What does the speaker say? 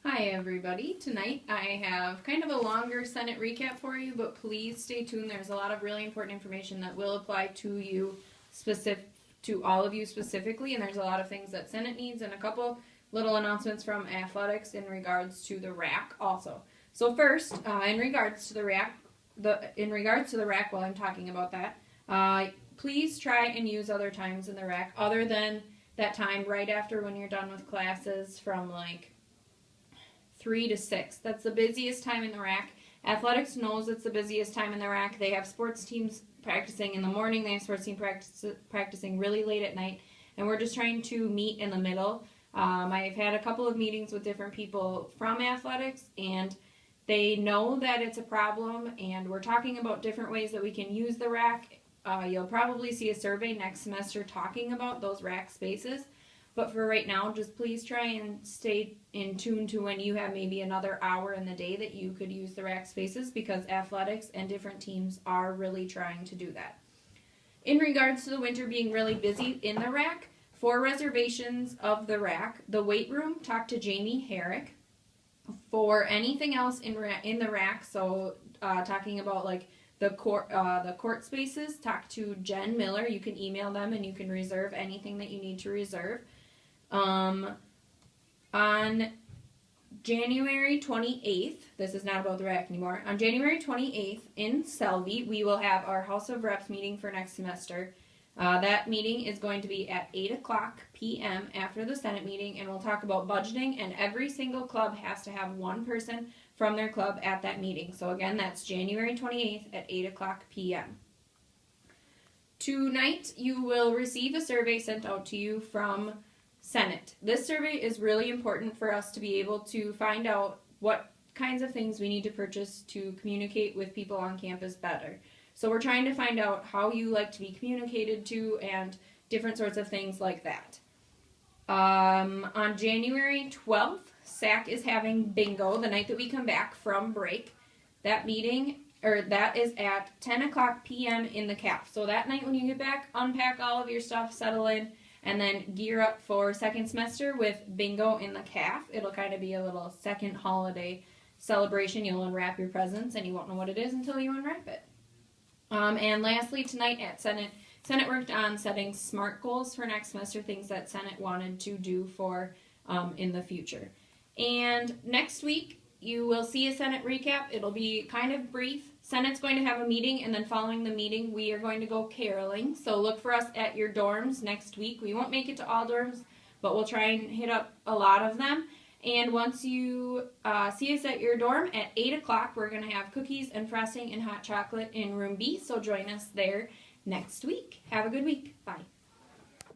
Hi everybody. Tonight I have kind of a longer Senate recap for you, but please stay tuned. There's a lot of really important information that will apply to you to all of you specifically, and there's a lot of things that Senate needs and a couple little announcements from athletics in regards to the RAC also. So first, in regards to the RAC, while I'm talking about that, please try and use other times in the RAC other than that time right after when you're done with classes from like 3 to 6. That's the busiest time in the RAC. Athletics knows it's the busiest time in the RAC. They have sports teams practicing in the morning. They have sports teams practicing really late at night. And we're just trying to meet in the middle. I've had a couple of meetings with different people from athletics, and they know that it's a problem, and we're talking about different ways that we can use the RAC. You'll probably see a survey next semester talking about those RAC spaces. But for right now, just please try and stay in tune to when you have maybe another hour in the day that you could use the RAC spaces, because athletics and different teams are really trying to do that. In regards to the winter being really busy in the RAC, for reservations of the RAC, the weight room, talk to Jamie Herrick. For anything else in the RAC, so talking about like the court spaces, talk to Jen Miller. You can email them and you can reserve anything that you need to reserve. On January 28th, this is not about the RAC anymore, on January 28th in Selby, we will have our House of Reps meeting for next semester. That meeting is going to be at 8 o'clock p.m. after the Senate meeting, and we'll talk about budgeting, and every single club has to have one person from their club at that meeting. So again, that's January 28th at 8 o'clock p.m. Tonight, you will receive a survey sent out to you from Senate. This survey is really important for us to be able to find out what kinds of things we need to purchase to communicate with people on campus better. So we're trying to find out how you like to be communicated to and different sorts of things like that. On January 12th, SAC is having bingo the night that we come back from break. That is at 10 o'clock p.m. in the CAF. So that night when you get back, unpack all of your stuff, settle in, and then gear up for second semester with bingo in the CAF. It'll kind of be a little second holiday celebration. You'll unwrap your presents, and you won't know what it is until you unwrap it. And lastly, tonight at Senate worked on setting SMART goals for next semester, things that Senate wanted to do for in the future. And next week, you will see a Senate recap. It'll be kind of brief. Senate's going to have a meeting, and then following the meeting, we are going to go caroling. So look for us at your dorms next week. We won't make it to all dorms, but we'll try and hit up a lot of them. And once you see us at your dorm at 8 o'clock, we're going to have cookies and frosting and hot chocolate in room B. So join us there next week. Have a good week. Bye.